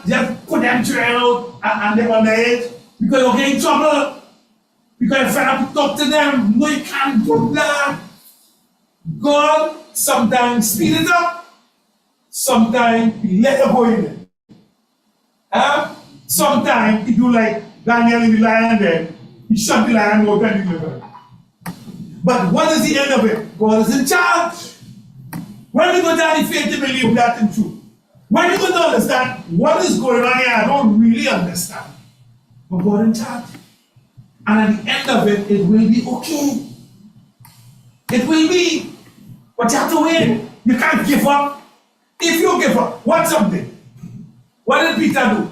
just put them trail out and them on the edge because you're getting in trouble. Because you're trying to talk to them. No, you can't do that. God sometimes speed it up. Sometimes he let it go in it. Sometimes he do like Daniel in the lion den. He shut the lion out and deliver. But what is the end of it? God is in charge. When we go down the faith to believe that in truth. When you go to understand what is going on here, I don't really understand. But God in charge. And at the end of it, it will be okay. It will be. But you have to win. You can't give up. If you give up, what's something? What did Peter do?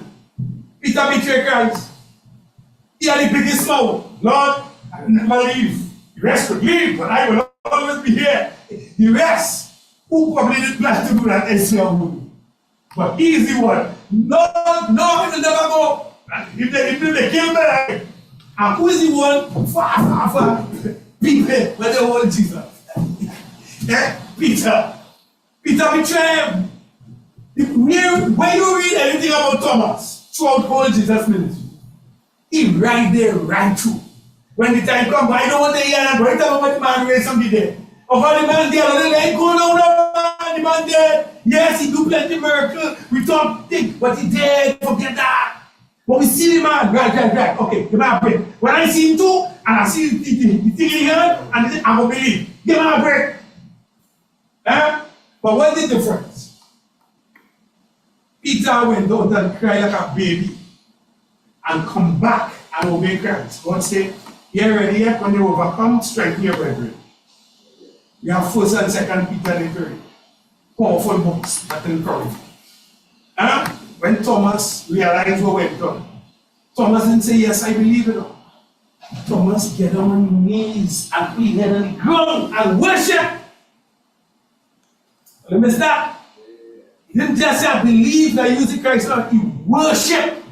Peter betrayed Christ. He had the biggest mouth. Lord, I will never leave. The rest could leave, but I will always be here. The rest, who probably didn't plan to do that, is your. But he is the one. No, he will never go. If they kill me, and who is the one? Far. Peter, when they hold Jesus. Peter betrayed him. When you read anything about Thomas throughout whole Jesus' ministry, he right there, right through. When the time comes, I don't want to hear that. Right about the man raised from the dead. Of all the man there, they ain't going on the man dead. Yes, he do plenty miracle. We talk thick, but he dead. Forget that. But we see the man, right. Okay, the man break. When I see him too, and I see the thing in here, and I'm going to believe. Give him a break. But what's the difference? Peter went out and cried like a baby and come back and obey Christ. God said, "You're ready yet? When you overcome, strengthen your brethren." We have 1st and 2nd Peter and 3rd. Powerful books that encourage. When Thomas realized what went on, Thomas didn't say, "Yes, I believe it." Thomas get on his knees and put his head on the ground and worship. You miss that? He didn't just say, "I believe that you see Christ," he worship.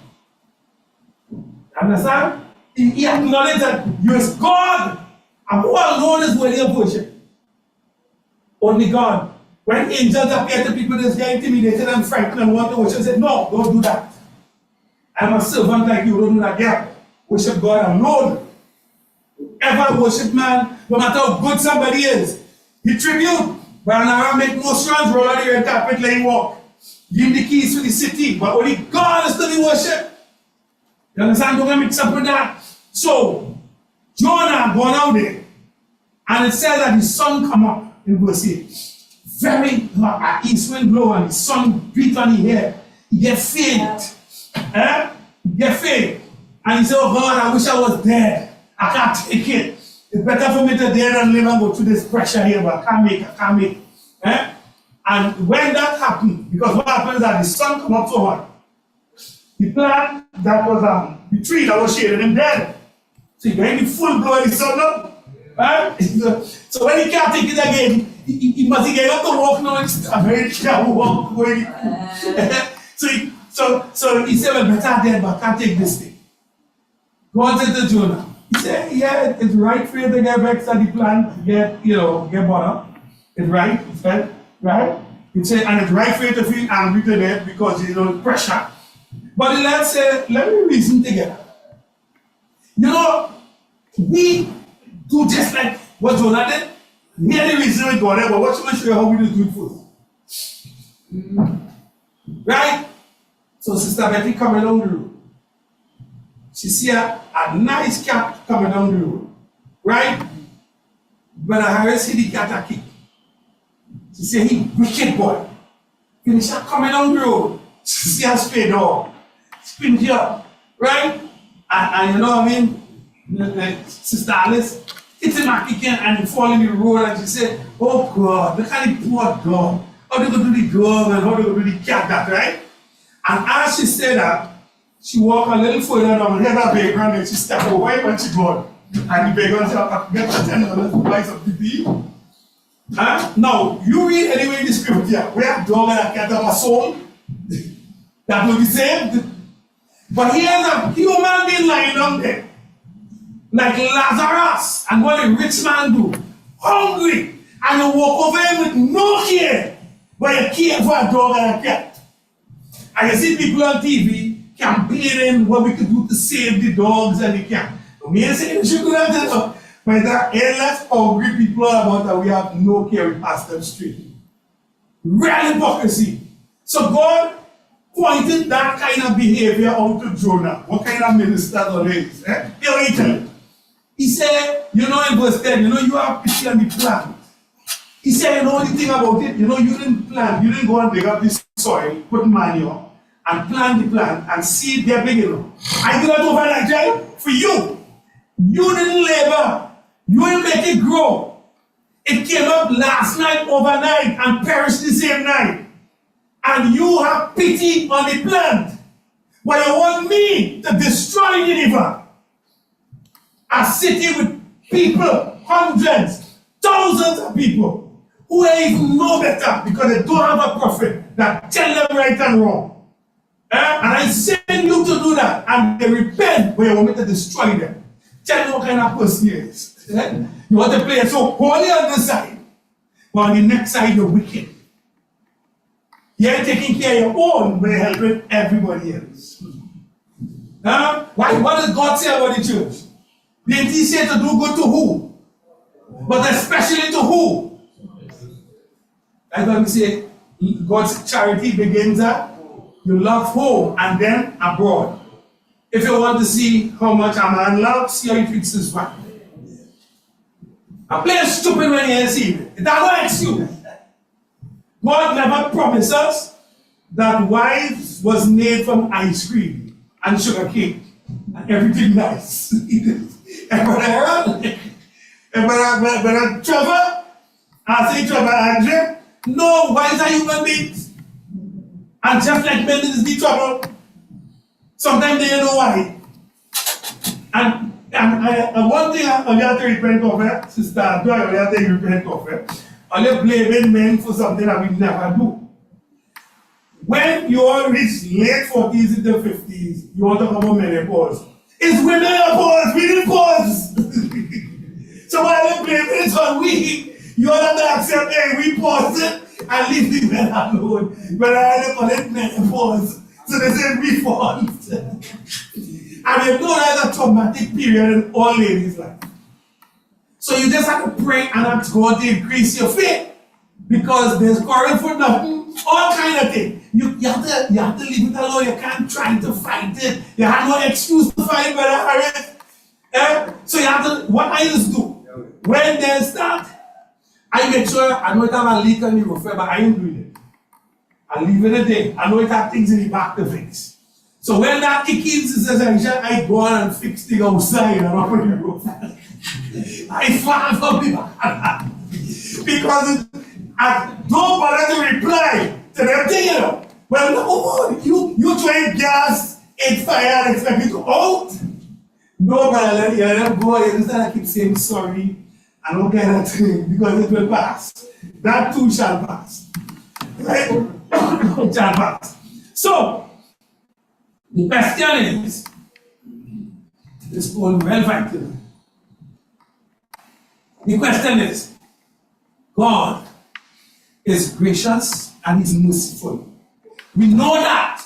Understand? He acknowledged that you is God, and who alone is worthy of worship? Only God. When angels appear to people that get intimidated and frightened and want to worship, they said, "No, don't do that. I'm a servant like you, don't do that. Yeah. Worship God alone." Ever worship man, no matter how good somebody is, he tribute. But make no strands roll on the red carpet lane walk. Give him the keys to the city, but only God is to be worshipped. You understand? Don't mix up with that. So, Jonah gone out there, and it says that the sun come up in verse 8. Very hot, east wind blow, and the sun beat on his hair. He get faint. He get faint. And he said, "Oh God, I wish I was dead. I can't take it. It's better for me to dead and live and go through this pressure here, but I can't make. And when that happened, because what happens is that the sun come up so hot, the plant that was the tree that was shaded him dead. So he got the full blow of the sun up. So when he can't take it again, he must get up to walk now. It's very can't walk. So he said, "Well, better dead, but I can't take this thing." God said to Jonah, he said, "Yeah, it's right for you to get vexed at the plant, get butter. It's right," he said, right? He said, "And it's right for you to feel angry to death because pressure." But the Lord said, "Let me reason together." We do just like what Jonah did. We had the reason with God, but watch me show you how we do it first. Right? So Sister Betty coming down the road. She see a nice cat coming down the road. Right? Brother Harris hit the cat a kick. She say, "He wicked boy." Finish her coming down the road. She see a stray dog. Spin it up. Right? And you know what I mean? Sister Alice hit him a kick and he fall in the road, and she said, "Oh God, look at the poor dog. How they go do the dog and how they go do the cat that," right? And as she said that, she walked a little further down, hit her background, and she stepped away when she gone. And the background said, "I get the $10 to buy some PPE." Now, you read anyway in the scripture, where a dog and a cat have a soul, that will be saved. But here's a human being lying down there, like Lazarus, and what a rich man do, hungry, and you walk over him with no care, but you care for a dog and a cat. I see people on TV campaigning what we could do to save the dogs and the cat. Me and saying we should do that, but there are endless hungry people about that we have no care, we pass them straight. Real hypocrisy. So God pointed that kind of behavior out to Jonah. What kind of minister are these? He said, you know, in verse 10, you know, you have pity on the plant. He said, you know the thing about it, you know, you didn't plant, you didn't go and dig up this soil, put manure, and plant the plant and see it get big enough. I did that overnight, right? For you. You didn't labor. You didn't make it grow. It came up last night overnight and perished the same night. And you have pity on the plant. But you want me to destroy Nineveh. A city with people, hundreds, thousands of people who even know better because they don't have a prophet that tell them right and wrong. And I send you to do that and they repent, but you want me to destroy them. Tell me what kind of person he is. You want to play it so holy on this side, but on the next side you're wicked. You're taking care of your own, but you're helping everybody else. Why? What does God say about the church? Didn't he say to do good to who? But especially to who? That's why we say God's charity begins at you love home and then abroad. If you want to see how much a man loves, see how he treats his wife. A player stupid when he see it. That's no excuse. God never promised us that wives was made from ice cream and sugar cake and everything nice. And brother Trevor, I say Trevor Andre, no, wives are human beings. And just like men is the trouble, sometimes they don't know why. And one thing I have to repent of it, sister, I have to repent of it. I'm blaming men for something that we never do. When you all reach late 40s into 50s, you want to come on menopause. It's women pause, we didn't pause. So while they blame it on we, you all have to accept, hey, we pause it and leave the men alone. But I call it menopause. So they say we pause. And you know that's a traumatic period in all ladies' life. So you just have to pray and ask God to increase your faith. Because there's quarrel for nothing, all kind of things. You have to leave it alone. You can't try to fight it. You have no excuse to fight, Brother Harris. So you have to, what I just do, when they start, I make sure I know it have a leak on the roof, but I ain't doing it. I leave it a day. I know it have things in the back to fix. So when that kicks in, I go on and fix things outside and up on the roof. I fall from the back. Because I don't bother to reply to them thing, you know. Well, no, you try gas in fire and expect me to out? No, brother, you let them go. You understand? I keep saying sorry. I don't get that thing because it will pass. That too shall pass. Right? It shall pass. So, the question is, this one well vital. The question is, God is gracious and He's merciful. We know that.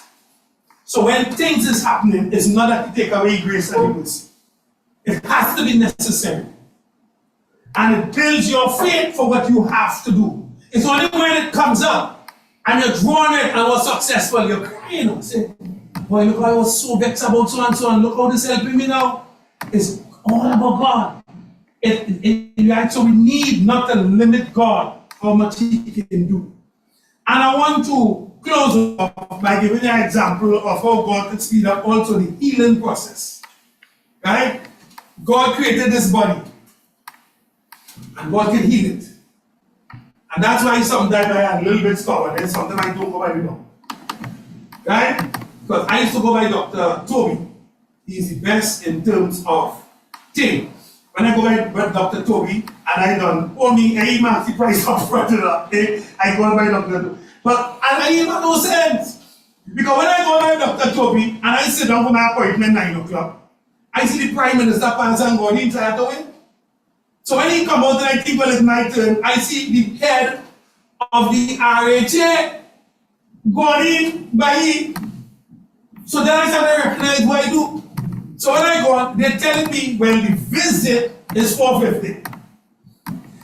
So when things is happening, it's not that He take away grace and mercy. It has to be necessary. And it builds your faith for what you have to do. It's only when it comes up and you're drawing it and was successful, you're crying and say, boy, look how I was so vexed about so and so, and look how this is helping me now. It's all about God. So we need not to limit God how much He can do. And I want to close up by giving you an example of how God could speed up also the healing process. Right? God created this body. And God can heal it. And that's why sometimes I am a little bit stubborn. And sometimes I don't go by the doctor. Right? Because I used to go by Dr. Toby. He's the best in terms of thing. When I go by Dr. Toby, and I done only a massive price up front of that, I go by Dr. Toby. But I ain't got no sense. Because when I go by Dr. Toby, and I sit down for my appointment 9 o'clock, I see the Prime Minister pass and go inside the way. So when he come out and I think, well, it's my turn, I see the head of the RHA gone in by him. So then I started to recognize what I do. So when I go on, they're telling me, well, the visit is $450.